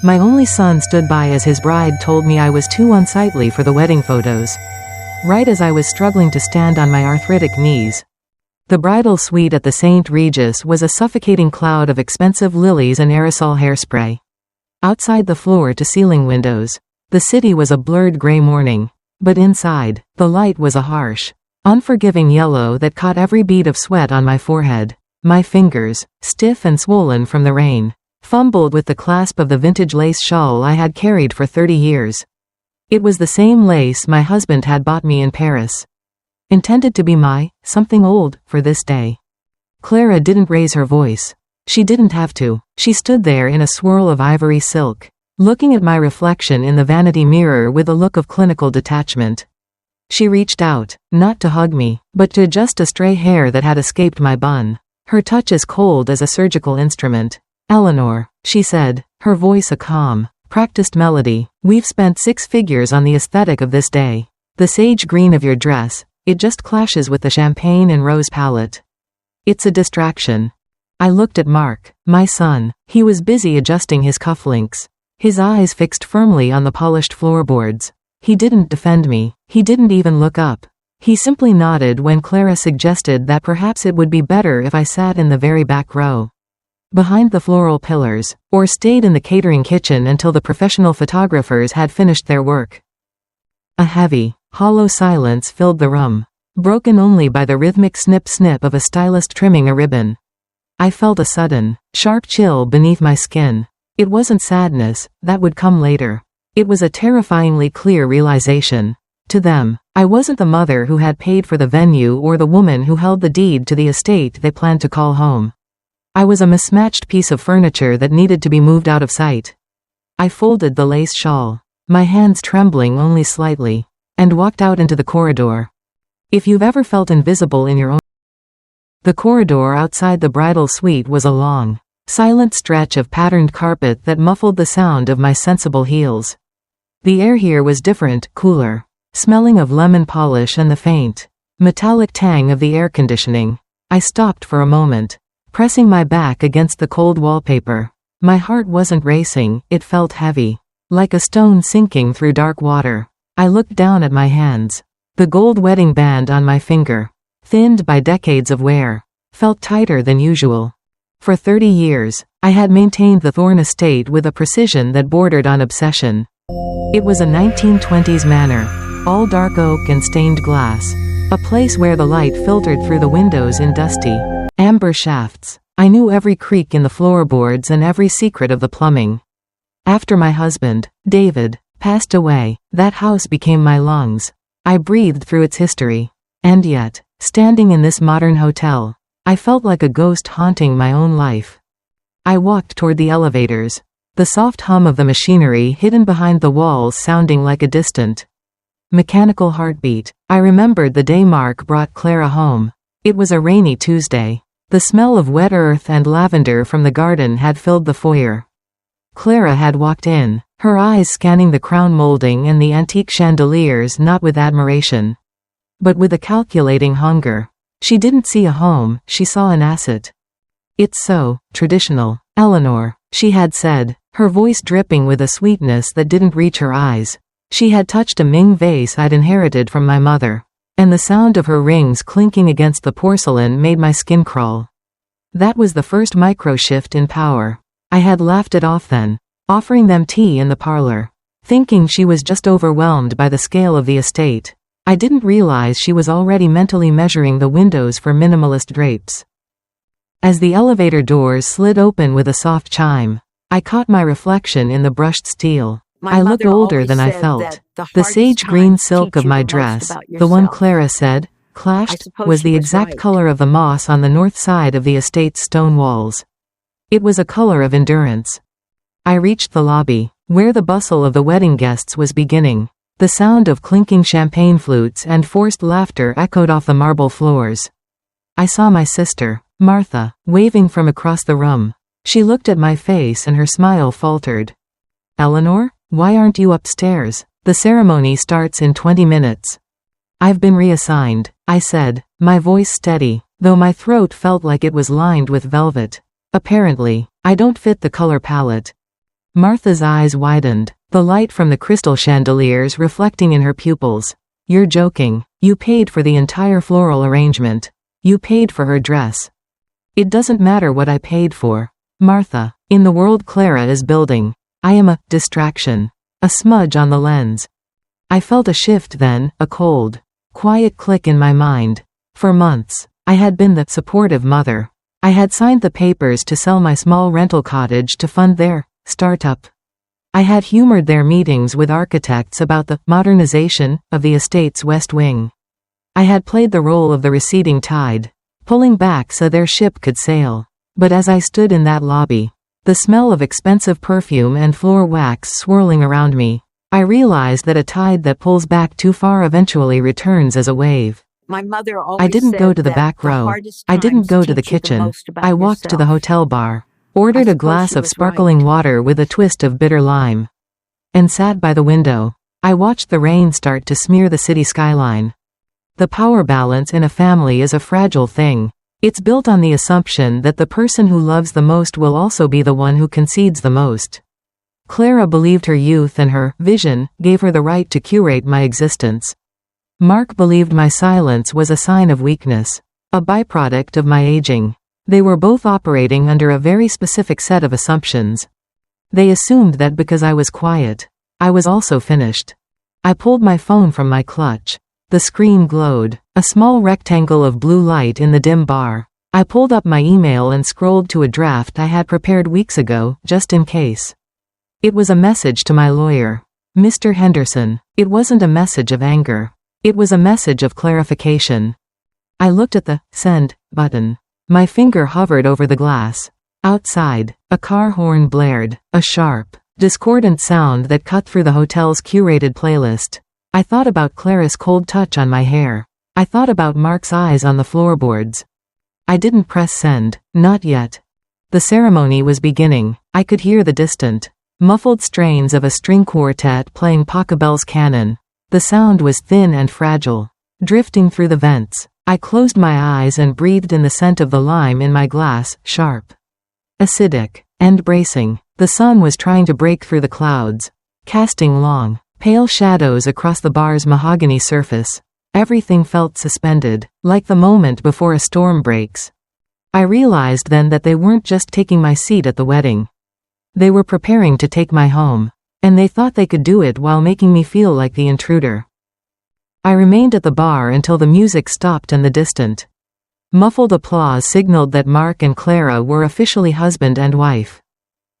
My only son stood by as his bride told me I was too unsightly for the wedding photos. Right as I was struggling to stand on my arthritic knees. The bridal suite at the St. Regis was a suffocating cloud of expensive lilies and aerosol hairspray. Outside the floor-to-ceiling windows, the city was a blurred gray morning. But inside, the light was a harsh, unforgiving yellow that caught every bead of sweat on my forehead. My fingers, stiff and swollen from the rain, fumbled with the clasp of the vintage lace shawl I had carried for 30 years. It was the same lace my husband had bought me in Paris. Intended to be my something old for this day. Clara didn't raise her voice. She didn't have to. She stood there in a swirl of ivory silk, looking at my reflection in the vanity mirror with a look of clinical detachment. She reached out, not to hug me, but to adjust a stray hair that had escaped my bun. Her touch as cold as a surgical instrument. "Eleanor," she said, her voice a calm, practiced melody, "we've spent 6 figures on the aesthetic of this day. The sage green of your dress, it just clashes with the champagne and rose palette. It's a distraction." I looked at Mark, my son. He was busy adjusting his cufflinks, his eyes fixed firmly on the polished floorboards. He didn't defend me. He didn't even look up. He simply nodded when Clara suggested that perhaps it would be better if I sat in the very back row, behind the floral pillars, or stayed in the catering kitchen until the professional photographers had finished their work. A heavy, hollow silence filled the room, broken only by the rhythmic snip-snip of a stylist trimming a ribbon. I felt a sudden, sharp chill beneath my skin. It wasn't sadness, that would come later. It was a terrifyingly clear realization. To them, I wasn't the mother who had paid for the venue or the woman who held the deed to the estate they planned to call home. I was a mismatched piece of furniture that needed to be moved out of sight. I folded the lace shawl, my hands trembling only slightly, and walked out into the corridor. If you've ever felt invisible in your own... The corridor outside the bridal suite was a long, silent stretch of patterned carpet that muffled the sound of my sensible heels. The air here was different, cooler, smelling of lemon polish and the faint, metallic tang of the air conditioning. I stopped for a moment, pressing my back against the cold wallpaper. My heart wasn't racing, it felt heavy, like a stone sinking through dark water. I looked down at my hands. The gold wedding band on my finger, thinned by decades of wear, felt tighter than usual. For 30 years, I had maintained the Thorne estate with a precision that bordered on obsession. It was a 1920s manor, all dark oak and stained glass, a place where the light filtered through the windows in dusty, amber shafts. I knew every creak in the floorboards and every secret of the plumbing. After my husband, David, passed away, that house became my lungs. I breathed through its history. And yet, standing in this modern hotel, I felt like a ghost haunting my own life. I walked toward the elevators, the soft hum of the machinery hidden behind the walls sounding like a distant, mechanical heartbeat. I remembered the day Mark brought Clara home. It was a rainy Tuesday. The smell of wet earth and lavender from the garden had filled the foyer. Clara had walked in, her eyes scanning the crown molding and the antique chandeliers not with admiration, but with a calculating hunger. She didn't see a home, she saw an asset. "It's so traditional, Eleanor," she had said, her voice dripping with a sweetness that didn't reach her eyes. She had touched a Ming vase I'd inherited from my mother, and the sound of her rings clinking against the porcelain made my skin crawl. That was the first micro-shift in power. I had laughed it off then, offering them tea in the parlor, thinking she was just overwhelmed by the scale of the estate. I didn't realize she was already mentally measuring the windows for minimalist drapes. As the elevator doors slid open with a soft chime, I caught my reflection in the brushed steel. I looked older than I felt. The sage green silk of my dress, the one Clara said, clashed, was the exact color of the moss on the north side of the estate's stone walls. It was a color of endurance. I reached the lobby, where the bustle of the wedding guests was beginning. The sound of clinking champagne flutes and forced laughter echoed off the marble floors. I saw my sister, Martha, waving from across the room. She looked at my face and her smile faltered. "Eleanor, why aren't you upstairs? The ceremony starts in 20 minutes. "I've been reassigned," I said, my voice steady, though my throat felt like it was lined with velvet. "Apparently, I don't fit the color palette." Martha's eyes widened, the light from the crystal chandeliers reflecting in her pupils. You're joking. You paid for the entire floral arrangement. You paid for her dress. It doesn't matter what I paid for. Martha, in the world Clara is building, I am a distraction. A smudge on the lens. I felt a shift then, a cold, quiet click in my mind. For months, I had been the supportive mother. I had signed the papers to sell my small rental cottage to fund their startup. I had humored their meetings with architects about the modernization of the estate's west wing. I had played the role of the receding tide, pulling back so their ship could sail. But as I stood in that lobby, the smell of expensive perfume and floor wax swirling around me, I realized that a tide that pulls back too far eventually returns as a wave. My mother always I didn't go to the back row. I didn't go to the kitchen. I walked to the hotel bar, ordered a glass of sparkling water with a twist of bitter lime, and sat by the window. I watched the rain start to smear the city skyline. The power balance in a family is a fragile thing. It's built on the assumption that the person who loves the most will also be the one who concedes the most. Clara believed her youth and her vision gave her the right to curate my existence. Mark believed my silence was a sign of weakness, a byproduct of my aging. They were both operating under a very specific set of assumptions. They assumed that because I was quiet, I was also finished. I pulled my phone from my clutch. The screen glowed, a small rectangle of blue light in the dim bar. I pulled up my email and scrolled to a draft I had prepared weeks ago, just in case. It was a message to my lawyer, Mr. Henderson. It wasn't a message of anger. It was a message of clarification. I looked at the send button. My finger hovered over the glass. Outside, a car horn blared, a sharp, discordant sound that cut through the hotel's curated playlist. I thought about Clara's cold touch on my hair. I thought about Mark's eyes on the floorboards. I didn't press send, not yet. The ceremony was beginning. I could hear the distant, muffled strains of a string quartet playing Pachelbel's canon. The sound was thin and fragile, drifting through the vents. I closed my eyes and breathed in the scent of the lime in my glass, sharp, acidic, and bracing. The sun was trying to break through the clouds, casting long, pale shadows across the bar's mahogany surface. Everything felt suspended, like the moment before a storm breaks. I realized then that they weren't just taking my seat at the wedding. They were preparing to take my home. And they thought they could do it while making me feel like the intruder. I remained at the bar until the music stopped and the distant, muffled applause signaled that Mark and Clara were officially husband and wife.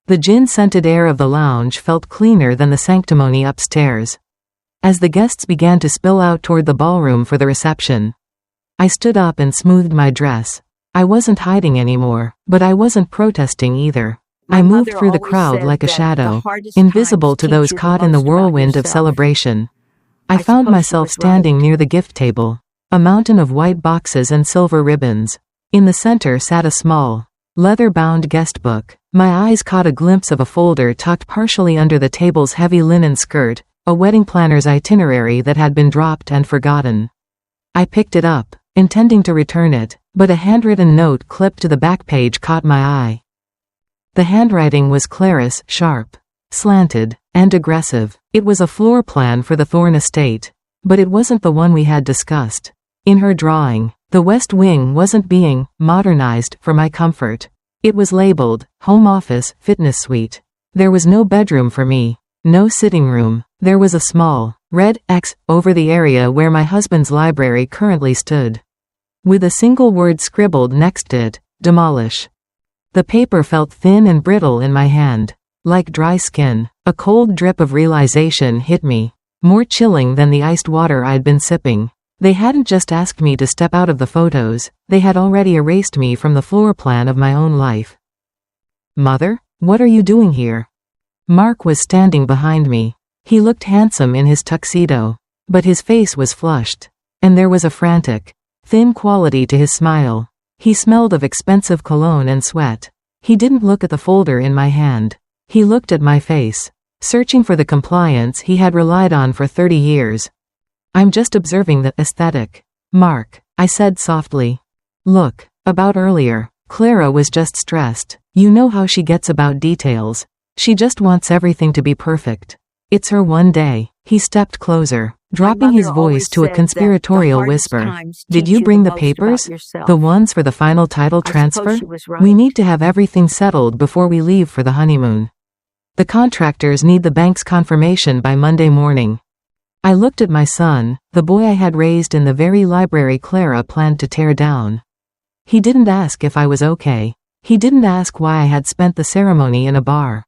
The gin-scented air of the lounge felt cleaner than the sanctimony upstairs. As the guests began to spill out toward the ballroom for the reception, I stood up and smoothed my dress. I wasn't hiding anymore, but I wasn't protesting either. I moved through the crowd like a shadow, invisible to those caught in the whirlwind of celebration. I found myself standing near the gift table, a mountain of white boxes and silver ribbons. In the center sat a small, leather-bound guest book. My eyes caught a glimpse of a folder tucked partially under the table's heavy linen skirt, a wedding planner's itinerary that had been dropped and forgotten. I picked it up, intending to return it, but a handwritten note clipped to the back page caught my eye. The handwriting was Clara's, sharp, slanted, and aggressive. It was a floor plan for the Thorne estate, but it wasn't the one we had discussed. In her drawing, the West Wing wasn't being modernized for my comfort. It was labeled, Home Office, Fitness Suite. There was no bedroom for me, no sitting room. There was a small, red X over the area where my husband's library currently stood, with a single word scribbled next to it, demolish. The paper felt thin and brittle in my hand, like dry skin. A cold drip of realization hit me, more chilling than the iced water I'd been sipping. They hadn't just asked me to step out of the photos, they had already erased me from the floor plan of my own life. Mother, what are you doing here? Mark was standing behind me. He looked handsome in his tuxedo, but his face was flushed, and there was a frantic, thin quality to his smile. He smelled of expensive cologne and sweat. He didn't look at the folder in my hand. He looked at my face, searching for the compliance he had relied on for 30 years. I'm just observing the aesthetic. Mark, I said softly. Look, about earlier, Clara was just stressed. You know how she gets about details. She just wants everything to be perfect. It's her one day. He stepped closer, dropping his voice to a conspiratorial whisper. Did you bring the papers? The ones for the final title transfer? We need to have everything settled before we leave for the honeymoon. The contractors need the bank's confirmation by Monday morning. I looked at my son, the boy I had raised in the very library Clara planned to tear down. He didn't ask if I was okay. He didn't ask why I had spent the ceremony in a bar.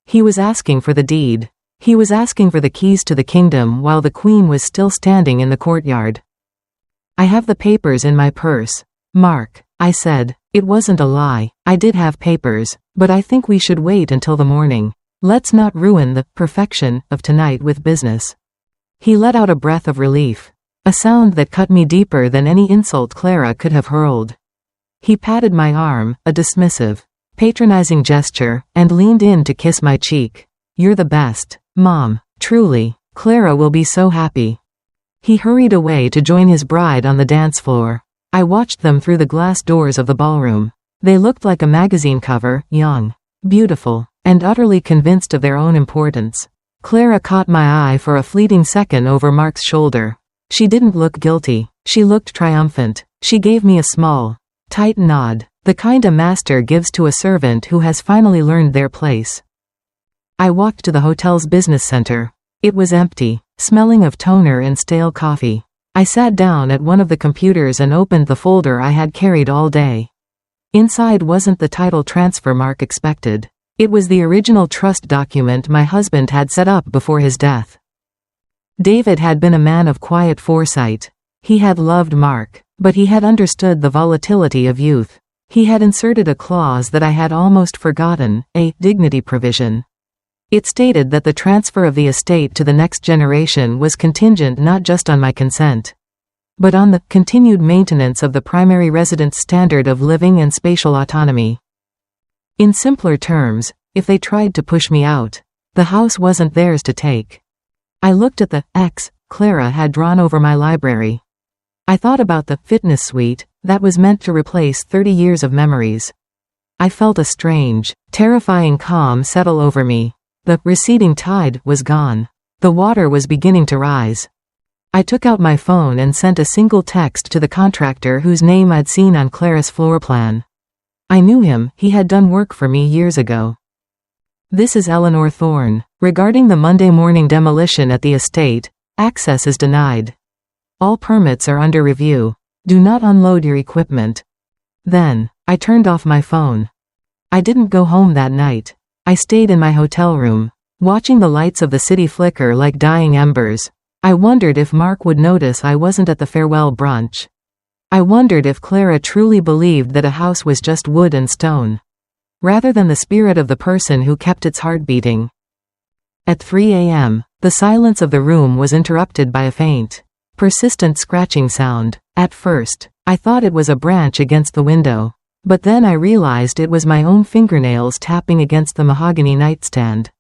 He was asking for the deed. He was asking for the keys to the kingdom while the queen was still standing in the courtyard. I have the papers in my purse. Mark, I said. It wasn't a lie. I did have papers, but I think we should wait until the morning. Let's not ruin the perfection of tonight with business. He let out a breath of relief, a sound that cut me deeper than any insult Clara could have hurled. He patted my arm, a dismissive, patronizing gesture, and leaned in to kiss my cheek. You're the best, Mom, truly. Clara will be so happy. He hurried away to join his bride on the dance floor. I watched them through the glass doors of the ballroom. They looked like a magazine cover, young, beautiful, and utterly convinced of their own importance. Clara caught my eye for a fleeting second over Mark's shoulder. She didn't look guilty. She looked triumphant. She gave me a small, tight nod, the kind a master gives to a servant who has finally learned their place. I walked to the hotel's business center. It was empty, smelling of toner and stale coffee. I sat down at one of the computers and opened the folder I had carried all day. Inside wasn't the title transfer Mark expected. It was the original trust document my husband had set up before his death. David had been a man of quiet foresight. He had loved Mark, but he had understood the volatility of youth. He had inserted a clause that I had almost forgotten, a dignity provision. It stated that the transfer of the estate to the next generation was contingent not just on my consent, but on the continued maintenance of the primary resident's standard of living and spatial autonomy. In simpler terms, if they tried to push me out, the house wasn't theirs to take. I looked at the X Clara had drawn over my library. I thought about the fitness suite that was meant to replace 30 years of memories. I felt a strange, terrifying calm settle over me. The receding tide was gone. The water was beginning to rise. I took out my phone and sent a single text to the contractor whose name I'd seen on Clara's floor plan. I knew him, he had done work for me years ago. This is Eleanor Thorne. Regarding the Monday morning demolition at the estate, access is denied. All permits are under review. Do not unload your equipment. Then, I turned off my phone. I didn't go home that night. I stayed in my hotel room, watching the lights of the city flicker like dying embers. I wondered if Mark would notice I wasn't at the farewell brunch. I wondered if Clara truly believed that a house was just wood and stone, rather than the spirit of the person who kept its heart beating. At 3 a.m., the silence of the room was interrupted by a faint, persistent scratching sound. At first, I thought it was a branch against the window, but then I realized it was my own fingernails tapping against the mahogany nightstand.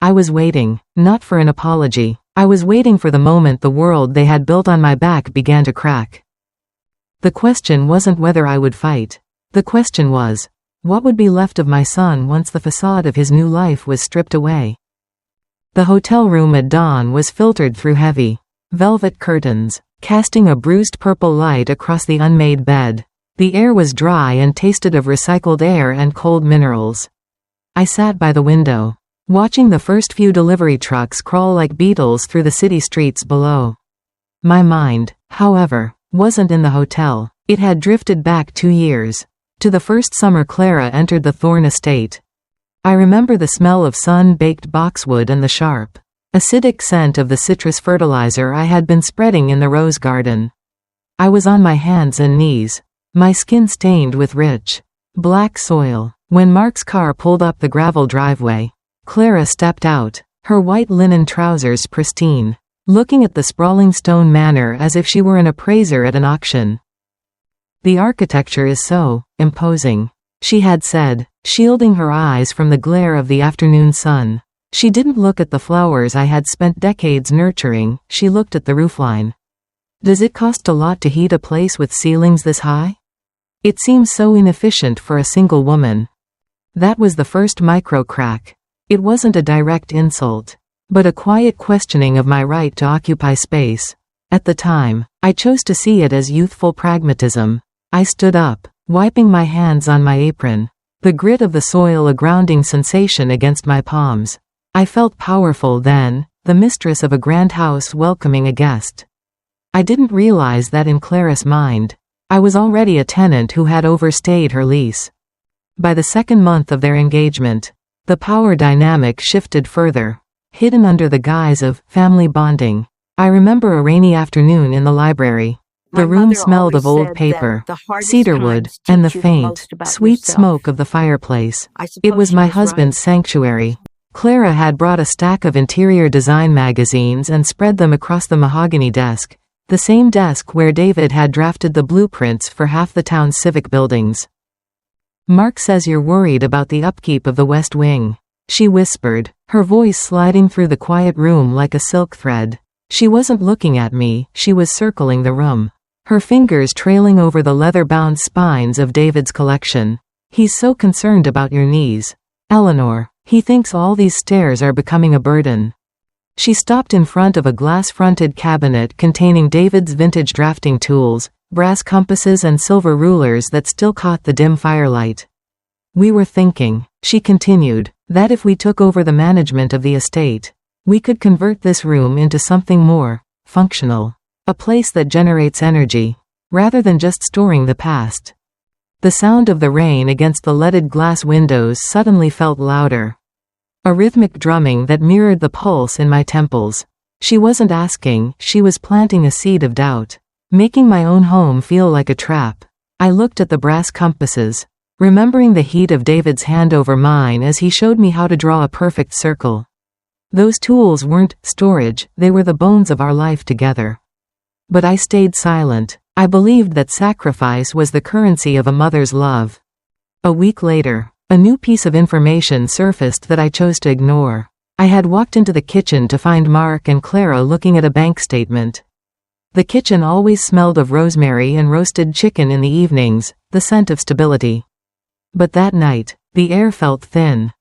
I was waiting, not for an apology. I was waiting for the moment the world they had built on my back began to crack. The question wasn't whether I would fight. The question was, what would be left of my son once the facade of his new life was stripped away? The hotel room at dawn was filtered through heavy, velvet curtains, casting a bruised purple light across the unmade bed. The air was dry and tasted of recycled air and cold minerals. I sat by the window, watching the first few delivery trucks crawl like beetles through the city streets below. My mind, however, wasn't in the hotel. It had drifted back 2 years, to the first summer Clara entered the Thorne estate. I remember the smell of sun-baked boxwood and the sharp, acidic scent of the citrus fertilizer I had been spreading in the rose garden. I was on my hands and knees, my skin stained with rich, black soil, when Mark's car pulled up the gravel driveway. Clara stepped out, her white linen trousers pristine, looking at the sprawling stone manor as if she were an appraiser at an auction. The architecture is so imposing, she had said, shielding her eyes from the glare of the afternoon sun. She didn't look at the flowers I had spent decades nurturing, she looked at the roofline. Does it cost a lot to heat a place with ceilings this high? It seems so inefficient for a single woman. That was the first micro crack. It wasn't a direct insult, but a quiet questioning of my right to occupy space. At the time, I chose to see it as youthful pragmatism. I stood up, wiping my hands on my apron, the grit of the soil a grounding sensation against my palms. I felt powerful then, the mistress of a grand house welcoming a guest. I didn't realize that in Clara's mind, I was already a tenant who had overstayed her lease. By the second month of their engagement, the power dynamic shifted further. Hidden under the guise of family bonding, I remember a rainy afternoon in the library. The room smelled of old paper, cedarwood, and the faint, sweet smoke of the fireplace. It was my husband's sanctuary. Clara had brought a stack of interior design magazines and spread them across the mahogany desk, the same desk where David had drafted the blueprints for half the town's civic buildings. "Mark says you're worried about the upkeep of the West Wing," she whispered, her voice sliding through the quiet room like a silk thread. She wasn't looking at me, she was circling the room, her fingers trailing over the leather-bound spines of David's collection. "He's so concerned about your knees, Eleanor. He thinks all these stairs are becoming a burden." She stopped in front of a glass-fronted cabinet containing David's vintage drafting tools, brass compasses and silver rulers that still caught the dim firelight. "We were thinking," she continued, "that if we took over the management of the estate, we could convert this room into something more functional. A place that generates energy, rather than just storing the past." The sound of the rain against the leaded glass windows suddenly felt louder. A rhythmic drumming that mirrored the pulse in my temples. She wasn't asking, she was planting a seed of doubt, making my own home feel like a trap. I looked at the brass compasses, remembering the heat of David's hand over mine as he showed me how to draw a perfect circle. Those tools weren't storage, they were the bones of our life together. But I stayed silent. I believed that sacrifice was the currency of a mother's love. A week later, a new piece of information surfaced that I chose to ignore. I had walked into the kitchen to find Mark and Clara looking at a bank statement. The kitchen always smelled of rosemary and roasted chicken in the evenings, the scent of stability. But that night, the air felt thin.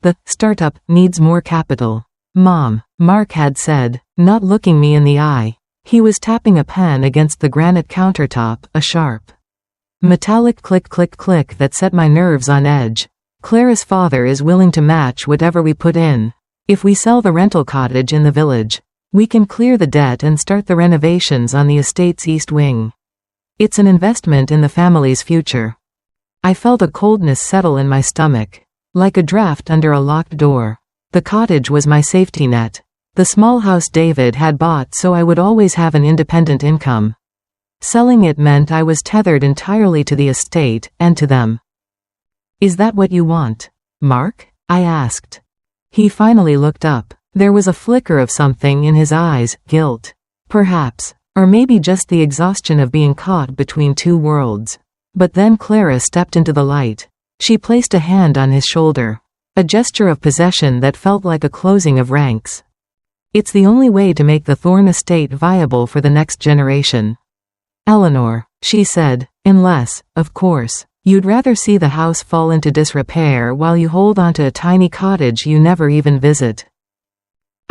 "The startup needs more capital, Mom," Mark had said, not looking me in the eye. He was tapping a pen against the granite countertop, a sharp, metallic click that set my nerves on edge. "Clara's father is willing to match whatever we put in. If we sell the rental cottage in the village, we can clear the debt and start the renovations on the estate's east wing. It's an investment in the family's future." I felt a coldness settle in my stomach, like a draft under a locked door. The cottage was my safety net. The small house David had bought so I would always have an independent income. Selling it meant I was tethered entirely to the estate, and to them. "Is that what you want, Mark?" I asked. He finally looked up. There was a flicker of something in his eyes, guilt, perhaps, or maybe just the exhaustion of being caught between two worlds. But then Clara stepped into the light. She placed a hand on his shoulder, a gesture of possession that felt like a closing of ranks. "It's the only way to make the Thorne estate viable for the next generation, Eleanor," she said, "unless, of course, you'd rather see the house fall into disrepair while you hold onto a tiny cottage you never even visit."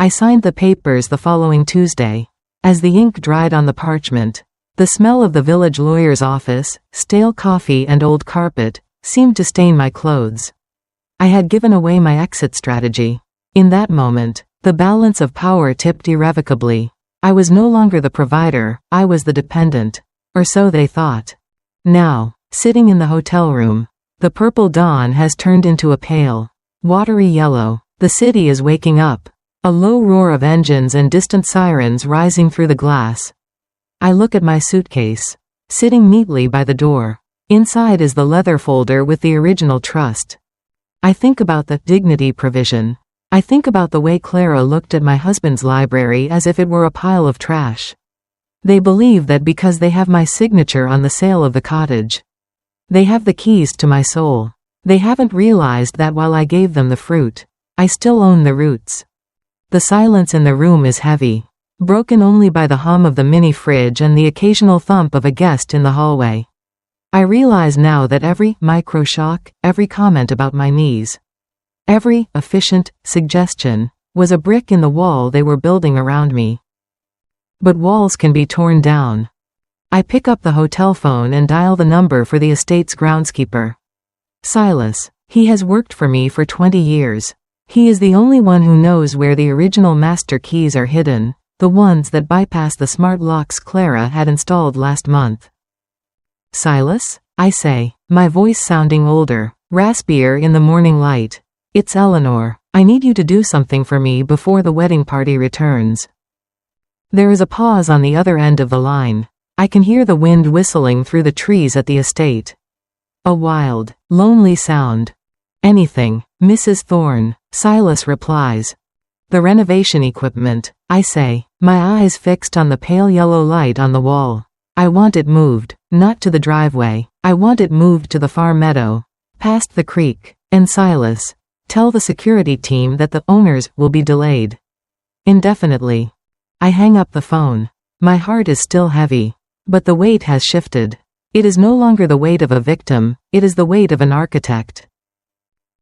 I signed the papers the following Tuesday. As the ink dried on the parchment, the smell of the village lawyer's office, stale coffee and old carpet, seemed to stain my clothes. I had given away my exit strategy. In that moment, the balance of power tipped irrevocably. I was no longer the provider, I was the dependent. Or so they thought. Now, sitting in the hotel room, the purple dawn has turned into a pale, watery yellow. The city is waking up. A low roar of engines and distant sirens rising through the glass. I look at my suitcase, sitting neatly by the door. Inside is the leather folder with the original trust. I think about the dignity provision. I think about the way Clara looked at my husband's library as if it were a pile of trash. They believe that because they have my signature on the sale of the cottage, they have the keys to my soul. They haven't realized that while I gave them the fruit, I still own the roots. The silence in the room is heavy, broken only by the hum of the mini fridge and the occasional thump of a guest in the hallway. I realize now that every micro shock, every comment about my knees, Every efficient suggestion was a brick in the wall they were building around me. But walls can be torn down. I pick up the hotel phone and dial the number for the estate's groundskeeper. Silas. He has worked for me for 20 years. He is the only one who knows where the original master keys are hidden, the ones that bypass the smart locks Clara had installed last month. Silas? I say, my voice sounding older, raspier in the morning light. It's Eleanor. I need you to do something for me before the wedding party returns. There is a pause on the other end of the line. I can hear the wind whistling through the trees at the estate. A wild, lonely sound. Anything, Mrs. Thorne, Silas replies. The renovation equipment, I say, my eyes fixed on the pale yellow light on the wall. I want it moved, not to the driveway. I want it moved to the far meadow, past the creek. And Silas, tell the security team that the owners will be delayed indefinitely. I hang up the phone. My heart is still heavy, but the weight has shifted. It is no longer the weight of a victim, it is the weight of an architect.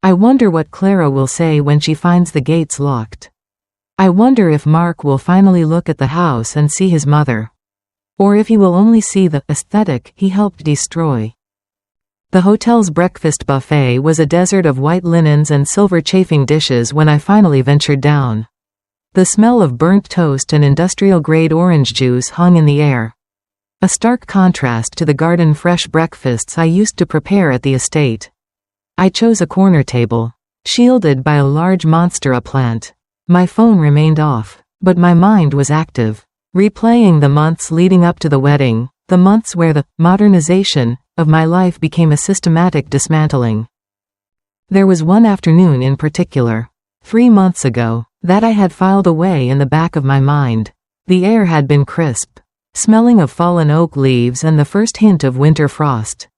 I wonder what Clara will say when she finds the gates locked. I wonder if Mark will finally look at the house and see his mother. Or if he will only see the aesthetic he helped destroy. The hotel's breakfast buffet was a desert of white linens and silver chafing dishes when I finally ventured down. The smell of burnt toast and industrial-grade orange juice hung in the air. A stark contrast to the garden-fresh breakfasts I used to prepare at the estate. I chose a corner table, shielded by a large monstera plant. My phone remained off, but my mind was active, replaying the months leading up to the wedding, the months where the modernization of my life became a systematic dismantling. There was one afternoon in particular, 3 months ago, that I had filed away in the back of my mind. The air had been crisp, smelling of fallen oak leaves and the first hint of winter frost.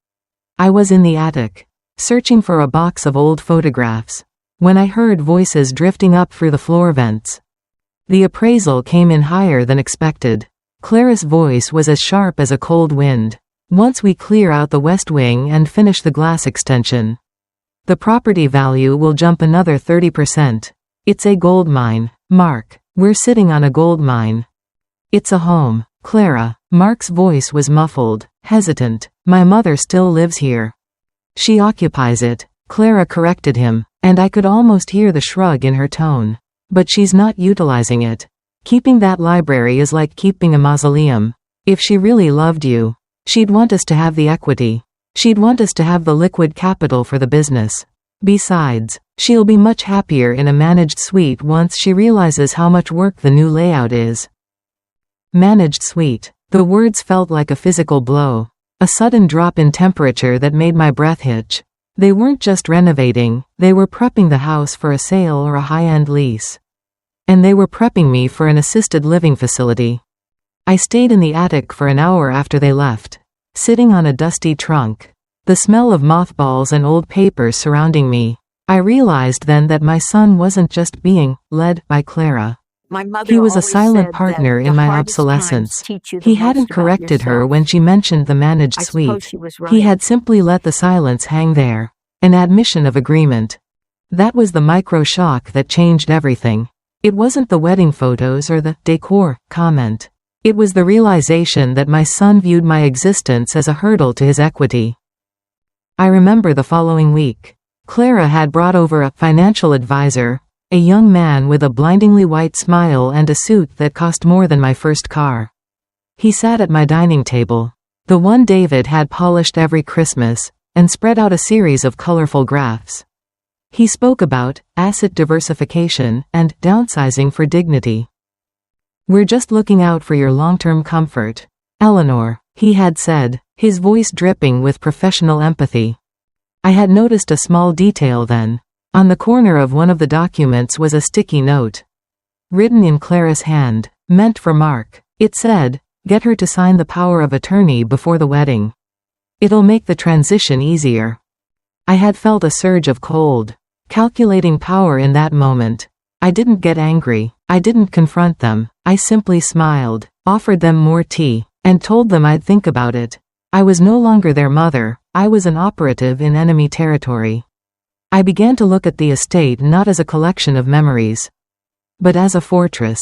I was in the attic, searching for a box of old photographs, when I heard voices drifting up through the floor vents. The appraisal came in higher than expected. Clara's voice was as sharp as a cold wind. Once we clear out the west wing and finish the glass extension, the property value will jump another 30%. It's a gold mine, Mark. We're sitting on a gold mine. It's a home, Clara. Mark's voice was muffled, hesitant. My mother still lives here. She occupies it, Clara corrected him, and I could almost hear the shrug in her tone. But she's not utilizing it. Keeping that library is like keeping a mausoleum. If she really loved you, she'd want us to have the equity. She'd want us to have the liquid capital for the business. Besides, she'll be much happier in a managed suite once she realizes how much work the new layout is. Managed suite. The words felt like a physical blow. A sudden drop in temperature that made my breath hitch. They weren't just renovating, they were prepping the house for a sale or a high-end lease. And they were prepping me for an assisted living facility. I stayed in the attic for an hour after they left, sitting on a dusty trunk. The smell of mothballs and old papers surrounding me. I realized then that my son wasn't just being led by Clara. He was a silent partner in my obsolescence. He hadn't corrected her when she mentioned the managed suite. He had simply let the silence hang there. An admission of agreement. That was the micro shock that changed everything. It wasn't the wedding photos or the decor comment. It was the realization that my son viewed my existence as a hurdle to his equity. I remember the following week. Clara had brought over a financial advisor, a young man with a blindingly white smile and a suit that cost more than my first car. He sat at my dining table, the one David had polished every Christmas, and spread out a series of colorful graphs. He spoke about asset diversification and downsizing for dignity. We're just looking out for your long-term comfort, Eleanor, he had said, his voice dripping with professional empathy. I had noticed a small detail then. On the corner of one of the documents was a sticky note. Written in Clara's hand, meant for Mark. It said, "Get her to sign the power of attorney before the wedding. It'll make the transition easier." I had felt a surge of cold, calculating power in that moment. I didn't get angry. I didn't confront them. I simply smiled, offered them more tea, and told them I'd think about it. I was no longer their mother. I was an operative in enemy territory. I began to look at the estate not as a collection of memories, but as a fortress.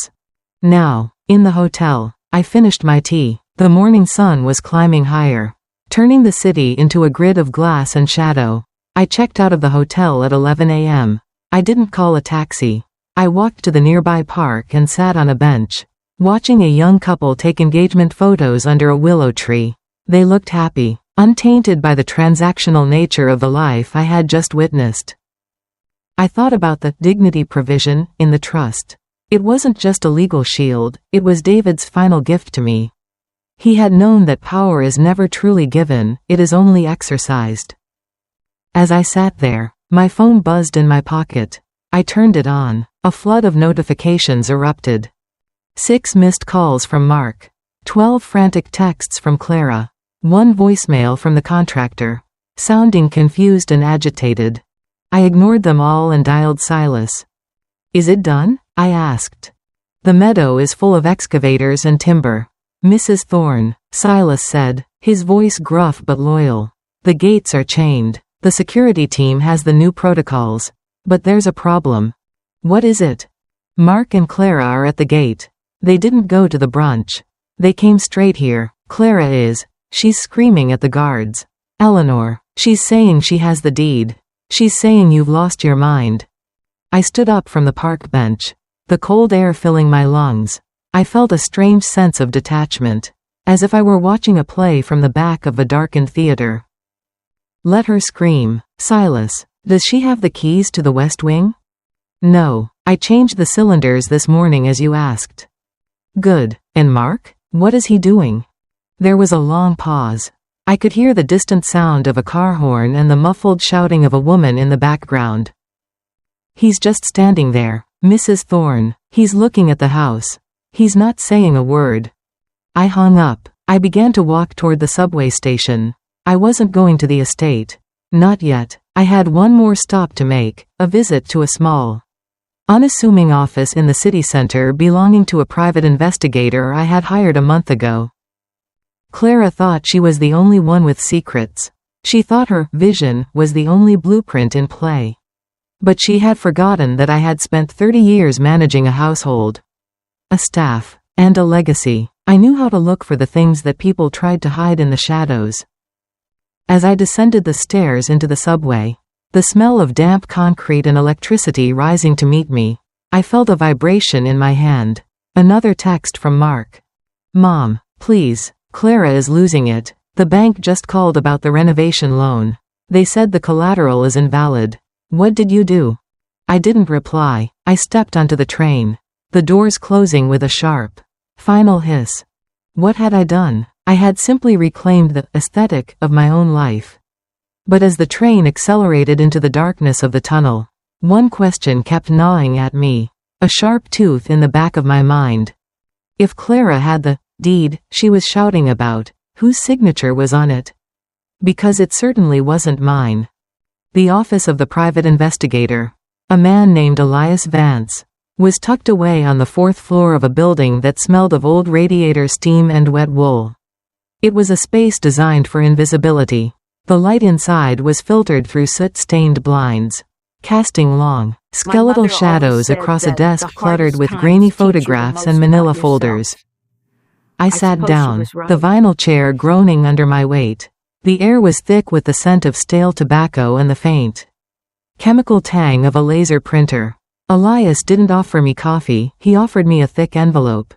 Now, in the hotel, I finished my tea. The morning sun was climbing higher, turning the city into a grid of glass and shadow. I checked out of the hotel at 11 a.m. I didn't call a taxi. I walked to the nearby park and sat on a bench, watching a young couple take engagement photos under a willow tree. They looked happy, untainted by the transactional nature of the life I had just witnessed. I thought about the dignity provision in the trust. It wasn't just a legal shield, it was David's final gift to me. He had known that power is never truly given, it is only exercised. As I sat there, my phone buzzed in my pocket. I turned it on. A flood of notifications erupted. 6 missed calls from Mark. 12 frantic texts from Clara. 1 voicemail from the contractor, sounding confused and agitated. I ignored them all and dialed Silas. "Is it done?" I asked. "The meadow is full of excavators and timber, Mrs. Thorne," Silas said, his voice gruff but loyal. "The gates are chained. The security team has the new protocols. But there's a problem." "What is it?" "Mark and Clara are at the gate. They didn't go to the brunch. They came straight here. Clara is. She's screaming at the guards. Eleanor. She's saying she has the deed. She's saying you've lost your mind." I stood up from the park bench, the cold air filling my lungs. I felt a strange sense of detachment, as if I were watching a play from the back of a darkened theater. "Let her scream. Silas, does she have the keys to the West Wing?" "No. I changed the cylinders this morning as you asked." "Good. And Mark? What is he doing?" There was a long pause. I could hear the distant sound of a car horn and the muffled shouting of a woman in the background. "He's just standing there, Mrs. Thorne. He's looking at the house. He's not saying a word." I hung up. I began to walk toward the subway station. I wasn't going to the estate. Not yet. I had one more stop to make, a visit to a small, unassuming office in the city center belonging to a private investigator I had hired a month ago. Clara thought she was the only one with secrets. She thought her vision was the only blueprint in play. But she had forgotten that I had spent 30 years managing a household, a staff, and a legacy. I knew how to look for the things that people tried to hide in the shadows. As I descended the stairs into the subway, the smell of damp concrete and electricity rising to meet me, I felt a vibration in my hand. Another text from Mark. "Mom, please, Clara is losing it. The bank just called about the renovation loan. They said the collateral is invalid. What did you do?" I didn't reply. I stepped onto the train, the doors closing with a sharp, final hiss. What had I done? I had simply reclaimed the aesthetic of my own life. But as the train accelerated into the darkness of the tunnel, one question kept gnawing at me, a sharp tooth in the back of my mind. If Clara had the deed she was shouting about, whose signature was on it? Because it certainly wasn't mine. The office of the private investigator, a man named Elias Vance, was tucked away on the 4th floor of a building that smelled of old radiator steam and wet wool. It was a space designed for invisibility. The light inside was filtered through soot-stained blinds, casting long, skeletal shadows across a desk cluttered with grainy photographs and manila folders. I sat down, the vinyl chair groaning under my weight. The air was thick with the scent of stale tobacco and the faint chemical tang of a laser printer. Elias didn't offer me coffee, he offered me a thick envelope.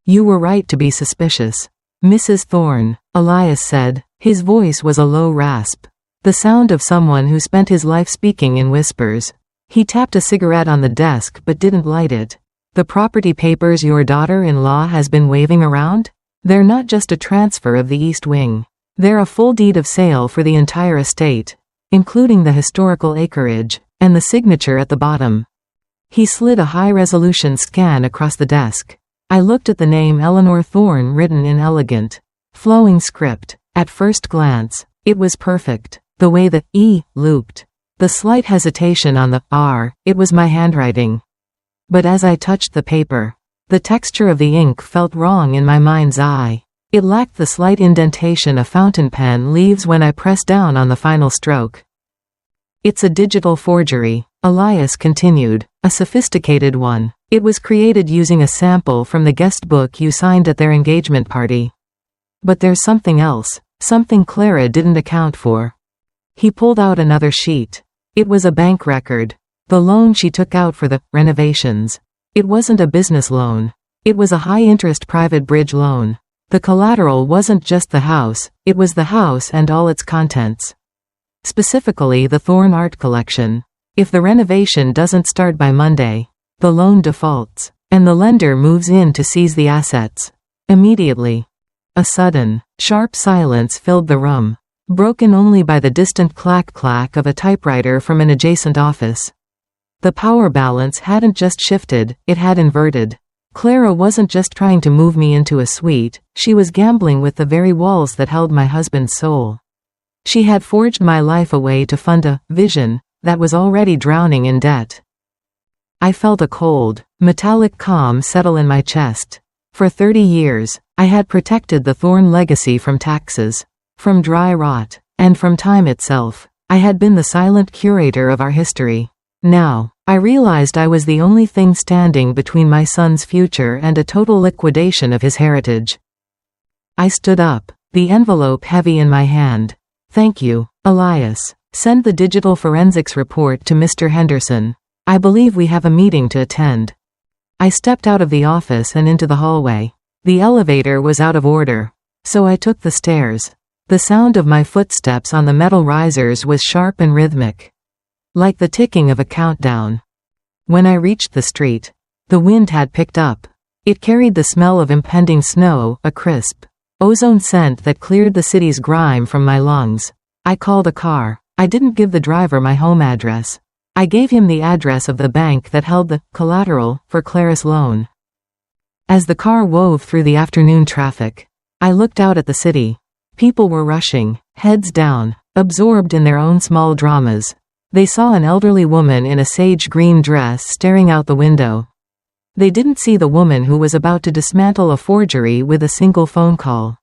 "You were right to be suspicious, Mrs. Thorne," Elias said. His voice was a low rasp, the sound of someone who spent his life speaking in whispers. He tapped a cigarette on the desk but didn't light it. "The property papers your daughter-in-law has been waving around? They're not just a transfer of the East Wing. They're a full deed of sale for the entire estate, including the historical acreage, and the signature at the bottom." He slid a high-resolution scan across the desk. I looked at the name Eleanor Thorne written in elegant, flowing script. At first glance, it was perfect. The way the E looped, the slight hesitation on the R, it was my handwriting. But as I touched the paper, the texture of the ink felt wrong in my mind's eye. It lacked the slight indentation a fountain pen leaves when I press down on the final stroke. It's a digital forgery, Elias continued, a sophisticated one. It was created using a sample from the guest book you signed at their engagement party. But there's something else, something Clara didn't account for. He pulled out another sheet. It was a bank record. The loan she took out for the renovations. It wasn't a business loan. It was a high-interest private bridge loan. The collateral wasn't just the house, it was the house and all its contents. Specifically the Thorn art collection. If the renovation doesn't start by Monday, the loan defaults, and the lender moves in to seize the assets. Immediately. A sudden, sharp silence filled the room, broken only by the distant clack-clack of a typewriter from an adjacent office. The power balance hadn't just shifted, it had inverted. Clara wasn't just trying to move me into a suite, she was gambling with the very walls that held my husband's soul. She had forged my life away to fund a vision that was already drowning in debt. I felt a cold, metallic calm settle in my chest. For 30 years, I had protected the Thorn legacy from taxes, from dry rot, and from time itself. I had been the silent curator of our history. Now, I realized I was the only thing standing between my son's future and a total liquidation of his heritage. I stood up, the envelope heavy in my hand. Thank you, Elias. Send the digital forensics report to Mr. Henderson. I believe we have a meeting to attend. I stepped out of the office and into the hallway. The elevator was out of order, so I took the stairs. The sound of my footsteps on the metal risers was sharp and rhythmic, like the ticking of a countdown. When I reached the street, the wind had picked up. It carried the smell of impending snow, a crisp, ozone scent that cleared the city's grime from my lungs. I called a car. I didn't give the driver my home address. I gave him the address of the bank that held the collateral for Clara's loan. As the car wove through the afternoon traffic, I looked out at the city. People were rushing, heads down, absorbed in their own small dramas. They saw an elderly woman in a sage green dress staring out the window. They didn't see the woman who was about to dismantle a forgery with a single phone call.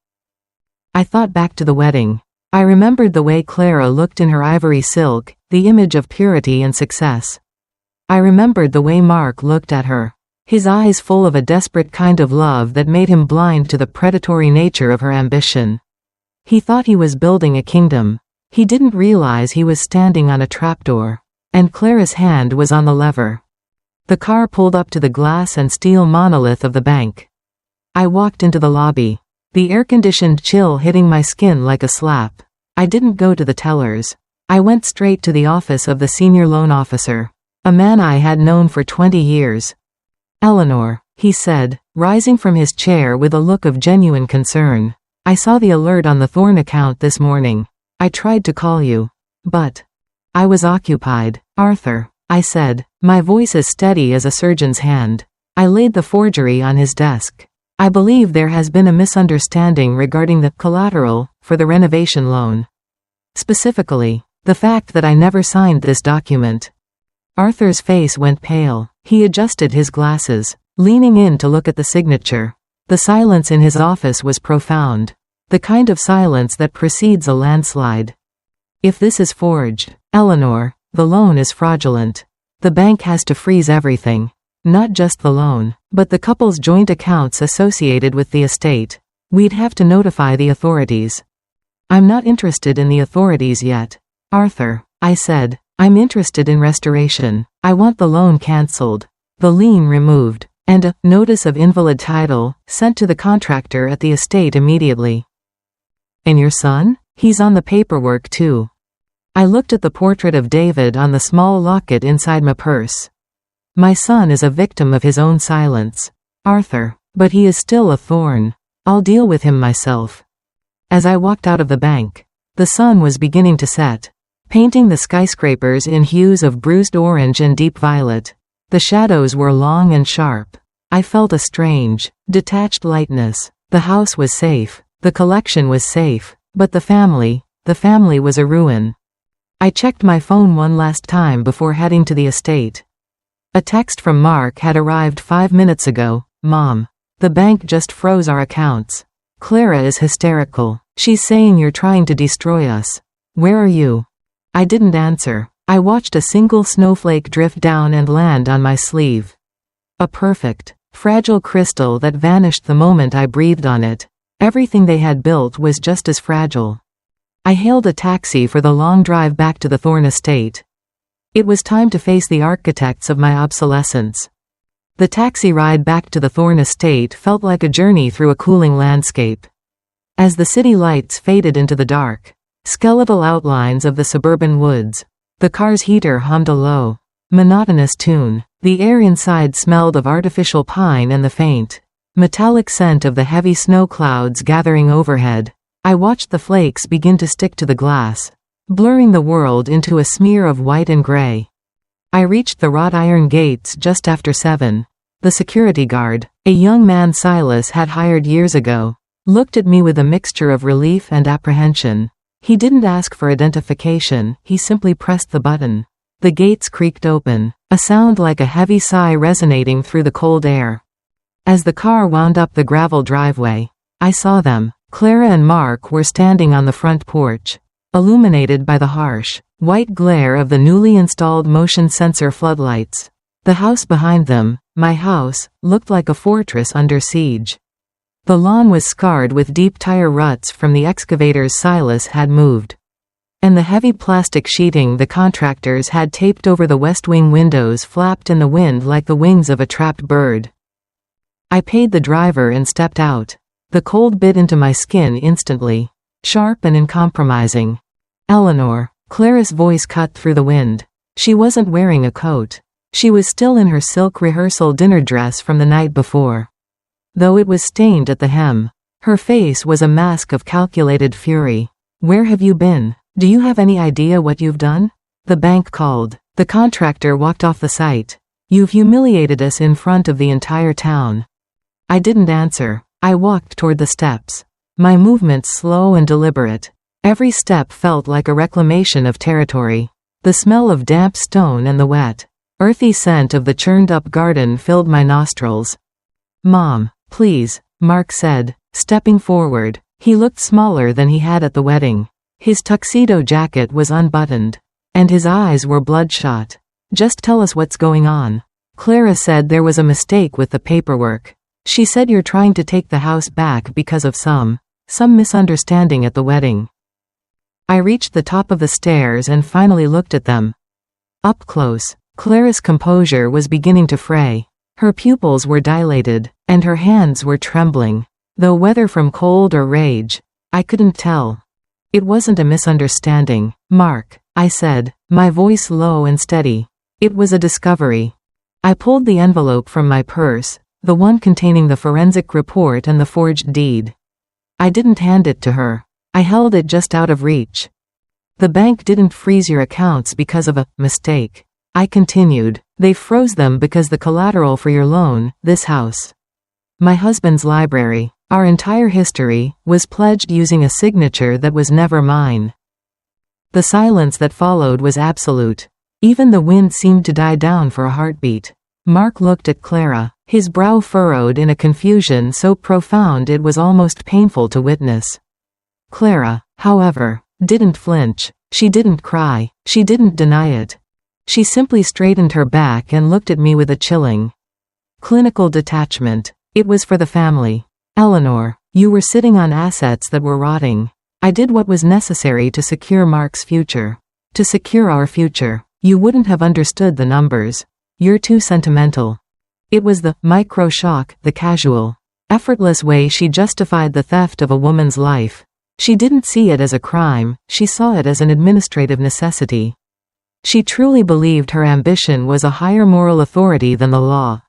I thought back to the wedding. I remembered the way Clara looked in her ivory silk, the image of purity and success. I remembered the way Mark looked at her, his eyes full of a desperate kind of love that made him blind to the predatory nature of her ambition. He thought he was building a kingdom. He didn't realize he was standing on a trapdoor, and Clara's hand was on the lever. The car pulled up to the glass and steel monolith of the bank. I walked into the lobby, the air-conditioned chill hitting my skin like a slap. I didn't go to the tellers. I went straight to the office of the senior loan officer, a man I had known for 20 years. Eleanor, he said, rising from his chair with a look of genuine concern. I saw the alert on the Thorn account this morning. I tried to call you, but I was occupied. Arthur, I said, my voice as steady as a surgeon's hand. I laid the forgery on his desk. I believe there has been a misunderstanding regarding the collateral for the renovation loan. Specifically, the fact that I never signed this document. Arthur's face went pale. He adjusted his glasses, leaning in to look at the signature. The silence in his office was profound. The kind of silence that precedes a landslide. If this is forged, Eleanor, the loan is fraudulent. The bank has to freeze everything. Not just the loan, but the couple's joint accounts associated with the estate. We'd have to notify the authorities. I'm not interested in the authorities yet, Arthur, I said. I'm interested in restoration. I want the loan cancelled, the lien removed, and a notice of invalid title sent to the contractor at the estate immediately. And your son? He's on the paperwork too. I looked at the portrait of David on the small locket inside my purse. My son is a victim of his own silence, Arthur, but he is still a thorn. I'll deal with him myself. As I walked out of the bank, the sun was beginning to set, painting the skyscrapers in hues of bruised orange and deep violet. The shadows were long and sharp. I felt a strange, detached lightness. The house was safe, the collection was safe, but the family was a ruin. I checked my phone one last time before heading to the estate. A text from Mark had arrived 5 minutes ago. Mom, the bank just froze our accounts. Clara is hysterical. She's saying you're trying to destroy us. Where are you? I didn't answer. I watched a single snowflake drift down and land on my sleeve. A perfect, fragile crystal that vanished the moment I breathed on it. Everything they had built was just as fragile. I hailed a taxi for the long drive back to the Thorne estate. It was time to face the architects of my obsolescence. The taxi ride back to the Thorne estate felt like a journey through a cooling landscape. As the city lights faded into the dark, skeletal outlines of the suburban woods, the car's heater hummed a low, monotonous tune. The air inside smelled of artificial pine and the faint, metallic scent of the heavy snow clouds gathering overhead. I watched the flakes begin to stick to the glass, blurring the world into a smear of white and gray. I reached the wrought iron gates just after 7. The security guard, a young man Silas had hired years ago, looked at me with a mixture of relief and apprehension. He didn't ask for identification, he simply pressed the button. The gates creaked open, a sound like a heavy sigh resonating through the cold air. As the car wound up the gravel driveway, I saw them. Clara and Mark were standing on the front porch, illuminated by the harsh, white glare of the newly installed motion sensor floodlights. The house behind them, my house, looked like a fortress under siege. The lawn was scarred with deep tire ruts from the excavators Silas had moved. And the heavy plastic sheeting the contractors had taped over the west wing windows flapped in the wind like the wings of a trapped bird. I paid the driver and stepped out. The cold bit into my skin instantly, sharp and uncompromising. Eleanor, Clara's voice cut through the wind. She wasn't wearing a coat. She was still in her silk rehearsal dinner dress from the night before. Though it was stained at the hem, her face was a mask of calculated fury. Where have you been? Do you have any idea what you've done? The bank called. The contractor walked off the site. You've humiliated us in front of the entire town. I didn't answer. I walked toward the steps. My movements slow and deliberate. Every step felt like a reclamation of territory. The smell of damp stone and the wet, earthy scent of the churned-up garden filled my nostrils. Mom, please, Mark said, stepping forward. He looked smaller than he had at the wedding. His tuxedo jacket was unbuttoned, and his eyes were bloodshot. Just tell us what's going on. Clara said there was a mistake with the paperwork. She said you're trying to take the house back because of some misunderstanding at the wedding. I reached the top of the stairs and finally looked at them. Up close, Clara's composure was beginning to fray. Her pupils were dilated, and her hands were trembling. Though whether from cold or rage, I couldn't tell. It wasn't a misunderstanding, Mark, I said, my voice low and steady. It was a discovery. I pulled the envelope from my purse, the one containing the forensic report and the forged deed. I didn't hand it to her. I held it just out of reach. The bank didn't freeze your accounts because of a mistake. I continued. They froze them because the collateral for your loan, this house, my husband's library, our entire history, was pledged using a signature that was never mine. The silence that followed was absolute. Even the wind seemed to die down for a heartbeat. Mark looked at Clara, his brow furrowed in a confusion so profound it was almost painful to witness. Clara, however, didn't flinch. She didn't cry. She didn't deny it. She simply straightened her back and looked at me with a chilling, clinical detachment. It was for the family. Eleanor, you were sitting on assets that were rotting. I did what was necessary to secure Mark's future. To secure our future. You wouldn't have understood the numbers. You're too sentimental. It was the micro-shock, the casual, effortless way she justified the theft of a woman's life. She didn't see it as a crime, she saw it as an administrative necessity. She truly believed her ambition was a higher moral authority than the law.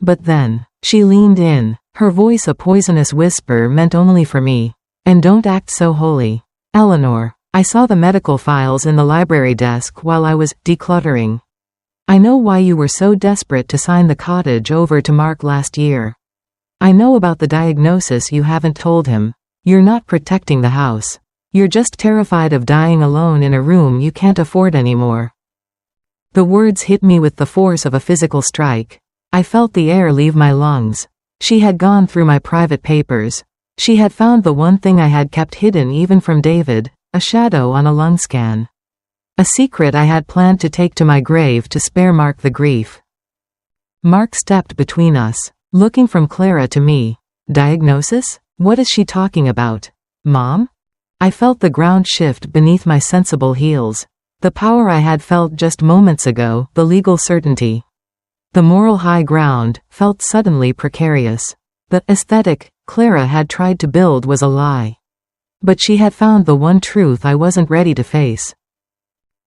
But then, she leaned in, her voice a poisonous whisper meant only for me. And don't act so holy. Eleanor, I saw the medical files in the library desk while I was decluttering. I know why you were so desperate to sign the cottage over to Mark last year. I know about the diagnosis you haven't told him. You're not protecting the house. You're just terrified of dying alone in a room you can't afford anymore. The words hit me with the force of a physical strike. I felt the air leave my lungs. She had gone through my private papers. She had found the one thing I had kept hidden even from David, a shadow on a lung scan. A secret I had planned to take to my grave to spare Mark the grief. Mark stepped between us, looking from Clara to me. Diagnosis? What is she talking about? Mom? I felt the ground shift beneath my sensible heels. The power I had felt just moments ago, the legal certainty. The moral high ground, felt suddenly precarious. The aesthetic Clara had tried to build was a lie. But she had found the one truth I wasn't ready to face.